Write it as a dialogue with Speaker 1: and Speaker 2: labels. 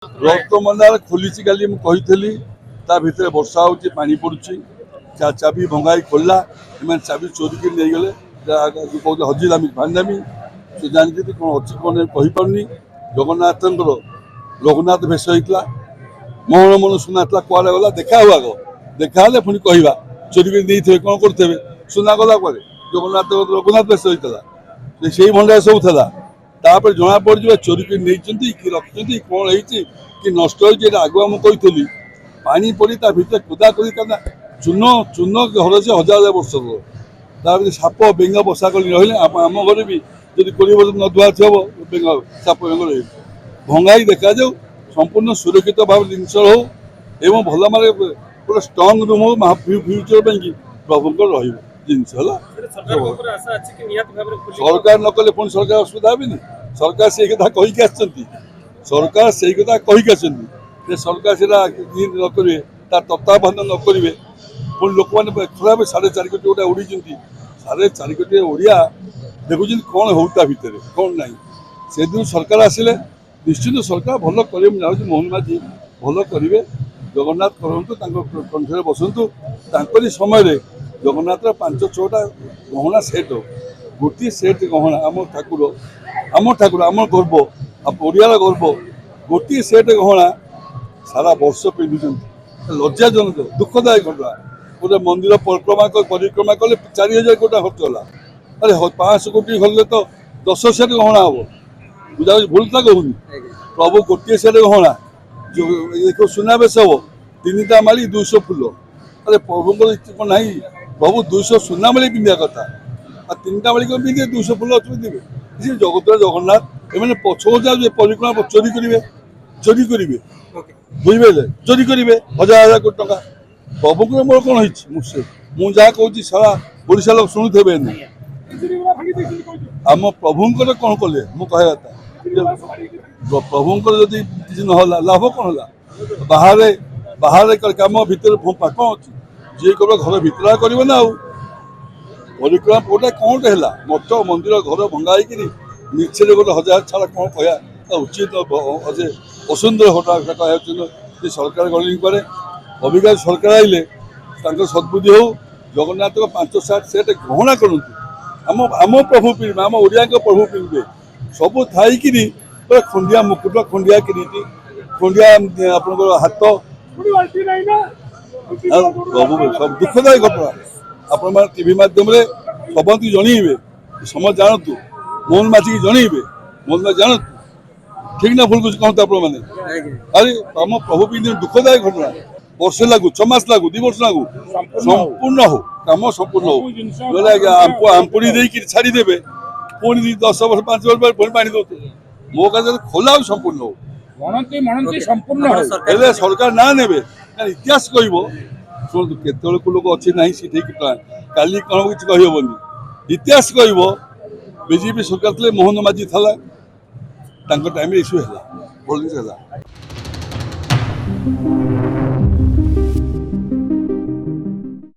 Speaker 1: ରକ୍ତଭଣ୍ଡାର ଖୋଲିଛି କାଲି ମୁଁ କହିଥିଲି ତା ଭିତରେ ବର୍ଷା ହେଉଛି ପାଣି ପଡୁଛି ଚାବି ଭଙ୍ଗାଇ ଖୋଲିଲା ଏମାନେ ଚାବି ଚୋରିକି ନେଇଗଲେ କହୁଥିଲେ ହଜିଲାମି ଭାଣ୍ଡାମି ସେ ଜାଣିଛନ୍ତି କ'ଣ ଅଛି କ'ଣ କହିପାରୁନି। ଜଗନ୍ନାଥଙ୍କର ରଘୁନାଥ ବେଶ ହେଇଥିଲା ମୋହନ ମନ ସୁନା ଥିଲା କୁଆଡ଼େ ଗଲା ଦେଖା ହବ ଆଗ ଦେଖାହେଲେ ପୁଣି କହିବା ଚୋରିକି ନେଇଥିବେ କ'ଣ କରୁଥିବେ ସୁନା ଗଲା ପରେ ଜଗନ୍ନାଥ ରଘୁନାଥ ବେଶ ହେଇଥିଲା ସେଇ ଭଣ୍ଡାର ସବୁ ଥିଲା। ତାପରେ ଜଣା ପଡ଼ିଯିବ ଚୋରିକି ନେଇଛନ୍ତି କି ରଖିଛନ୍ତି କ'ଣ ହେଇଛି କି ନଷ୍ଟ ହେଇଛି ଏଇଟା ଆଗୁଆ ମୁଁ କହିଥିଲି। ପାଣି ପଡ଼ି ତା ଭିତରେ କୁଦା କରି କାରଣ ଚୂନ ଚୂନ ଘର ସେ ହଜାର ବର୍ଷର ତା ଭିତରେ ସାପ ବେଙ୍ଗ ବସା କରି ରହିଲେ ଆମ ଘରେ ବି ଯଦି 20 ବର୍ଷ ନ ଧୁଆ ଥିବ ବେଙ୍ଗ ସାପ ବେଙ୍ଗ ରହିବ ଭଙ୍ଗାଇ ଦେଖାଯାଉ ସମ୍ପୂର୍ଣ୍ଣ ସୁରକ୍ଷିତ ଭାବରେ ଜିନିଷ ହଉ ଏବଂ ଭଲ ମାନେ ଗୋଟେ ଷ୍ଟ୍ରଙ୍ଗ ରୁମ୍ ହଉ ଫ୍ୟୁଚର ପାଇଁକି ପ୍ରଭୁଙ୍କର ରହିବ ଜିନିଷ ହେଲା। ସରକାର ନ କଲେ ପୁଣି ସରକାର ଅସୁବିଧା ହେବେନି। ସରକାର ସେଇ କଥା କହିକି ଆସିଛନ୍ତି ସରକାର ସେଇ କଥା କହିକି ଆସିଛନ୍ତି ଯେ ସରକାର ସେଟା ନ କରିବେ ତା ତତ୍ତ୍ୱାବଧାନ ନ କରିବେ ପୁଣି ଲୋକମାନେ ଖରାପ 4.5 କୋଟି ଗୋଟା ଉଡ଼ିଛନ୍ତି 4.5 କୋଟି ଓଡ଼ିଆ ଦେଖୁଛନ୍ତି କ'ଣ ହଉ ତା ଭିତରେ କ'ଣ ନାହିଁ। ସେଦିନ ସରକାର ଆସିଲେ ନିଶ୍ଚିତ ସରକାର ଭଲ କରିବେ ମୁଁ ଜାଣୁଛି ମୋହନ ମାଝୀ ଭଲ କରିବେ। ଜଗନ୍ନାଥ କରନ୍ତୁ ତାଙ୍କ କଣ୍ଠରେ ବସନ୍ତୁ ତାଙ୍କରି ସମୟରେ ଜଗନ୍ନାଥର 5-6ଟା ଗହଣା ସେଟ୍ ଗୋଟିଏ ସେଟ୍ ଗହଣା ଆମ ଠାକୁର ଆମ ଗର୍ବ ଓଡ଼ିଆର ଗର୍ବ ଗୋଟିଏ ସେଟ୍ ଗହଣା ସାରା ବର୍ଷ ପିନ୍ଧୁଛନ୍ତି ଲଜ୍ଜାଜନକ ଦୁଃଖଦାୟକ ଘଟଣା। ଗୋଟେ ମନ୍ଦିର ପରିକ୍ରମା କଲେ 4000 କୋଟି ଖର୍ଚ୍ଚ ହେଲା ଆରେ 500 କୋଟି ଗଲେ ତ 10 ସେଟ୍ ଗହଣା ହବ ବୁଝାଉଛି ଭୁଲ ତା କହୁନି। ପ୍ରଭୁ ଗୋଟିଏ ସେଟ୍ ଗହଣା ଦେଖିବ ସୁନାବେଶ ହବ 3ଟା ମାଳି 200 ଫୁଲ ଆରେ ପ୍ରଭୁଙ୍କର କ'ଣ ନାହିଁ ପ୍ରଭୁ 200 ସୁନା ମାଳି ପିନ୍ଧିବା କଥା ଆଉ 3ଟା ମାଳି କ'ଣ ପିନ୍ଧିବେ 200 ଫୁଲ ପିନ୍ଧିବେ ସେ ଜଗତର ଜଗନ୍ନାଥ ଏମାନେ ପଛକୁ ଯାଉଛି ପରିକ୍ରମା ଚୋରି କରିବେ ବୁଝିପାରିଲେ ଚୋରି କରିବେ 1000 କୋଟି ଟଙ୍କା ପ୍ରଭୁଙ୍କର ମୋର କ'ଣ ହେଇଛି ମୁଁ ଯାହା କହୁଛି ସାରା ଓଡ଼ିଶା ଲୋକ ଶୁଣୁଥିବେ ଆମ ପ୍ରଭୁଙ୍କର କ'ଣ କଲେ ମୁଁ କହିବା କଥା ପ୍ରଭୁଙ୍କର ଯଦି କିଛି ନହେଲା ଲାଭ କ'ଣ ହେଲା ବାହାରେ କାମ ଭିତରେ ଫମ୍ପା କ'ଣ ଅଛି ଯିଏ କେବଳ ଘର ଭିତର କରିବ ନା ଆଉ ପରିକ୍ରମା ପୋଟା କ'ଣଟେ ହେଲା ମଠ ମନ୍ଦିର ଘର ଭଙ୍ଗା ହେଇକିରି ମିଛରେ ଗୋଟେ 1000 ଛାଡ଼ କ'ଣ କହିବା ଉଚିତ ଅସୁନ୍ଦର ଘଟଣା କହିବା ଯେ ସରକାର ଗଣି ପରେ ଅବିକା ସରକାର ଆଇଲେ ତାଙ୍କର ସଦ୍ବୁଦ୍ଧି ହଉ ଜଗନ୍ନାଥଙ୍କ 5-7 ସେଟ୍ ଗହଣା କରନ୍ତୁ ଆମ ପ୍ରଭୁ ପିନ୍ଧିବେ ଆମ ଓଡ଼ିଆଙ୍କ ପ୍ରଭୁ ପିନ୍ଧିବେ ସବୁ ଥାଇକିରି ପୁରା ଖଣ୍ଡିଆ ମୁକୁଟ ଖଣ୍ଡିଆ କିରୀଟି ଖଣ୍ଡିଆ ଆପଣଙ୍କର ହାତ ପ୍ରଭୁ ସବୁ ଦୁଃଖଦାୟୀ ଘଟଣା ଆପଣମାନେ ଟିଭି ମାଧ୍ୟମରେ ସମସ୍ତଙ୍କୁ ଜଣେଇବେ ସମସ୍ତେ ଜାଣନ୍ତୁ ମୋହନ ମାଝୀକି ଜଣେଇବେ ମୋହନ ମାଝୀ ଜାଣନ୍ତୁ ଠିକ ନା ଭୁଲ କହନ୍ତୁ ଆପଣମାନେ ଆରେ ଆମ ପ୍ରଭୁ ପିନ୍ଧିବେ ଦୁଃଖଦାୟୀ ଘଟଣା ବର୍ଷେ ଲାଗୁ 6 ମାସ ଲାଗୁ 2 ବର୍ଷ ଲାଗୁ ସମ୍ପୂର୍ଣ୍ଣ ହଉ କାମ ସମ୍ପୂର୍ଣ୍ଣ ହଉ ନହେଲେ ଆଜ୍ଞା ଆମ୍ପୁଡ଼ି ଦେଇକି ଛାଡ଼ିଦେବେ ପୁଣି 10 ବର୍ଷ 5 ବର୍ଷ ପରେ ପୁଣି ପାଣି ଦେଉଥିବେ ମୋ କଥା ଖୋଲା ଆଉ ସମ୍ପୂର୍ଣ୍ଣ ହଉ ସମ୍ପୂର୍ଣ୍ଣ ହେଲେ ସରକାର ନାଁ ନେବେ ଇତିହାସ କହିବ ଶୁଣନ୍ତୁ କେତେବେଳକୁ ଲୋକ ଅଛି ନାହିଁ ସେ ଠିକ କାଲି କ'ଣ କିଛି କହିହେବନି ଇତିହାସ କହିବ ବିଜେପି ସରକାର ଥିଲେ ମୋହନ ମାଝୀ ଥିଲା ତାଙ୍କ ଟାଇମରେ ଇସ୍ୟୁ ହେଲା ଭଲ ଜିନିଷ ହେଲା।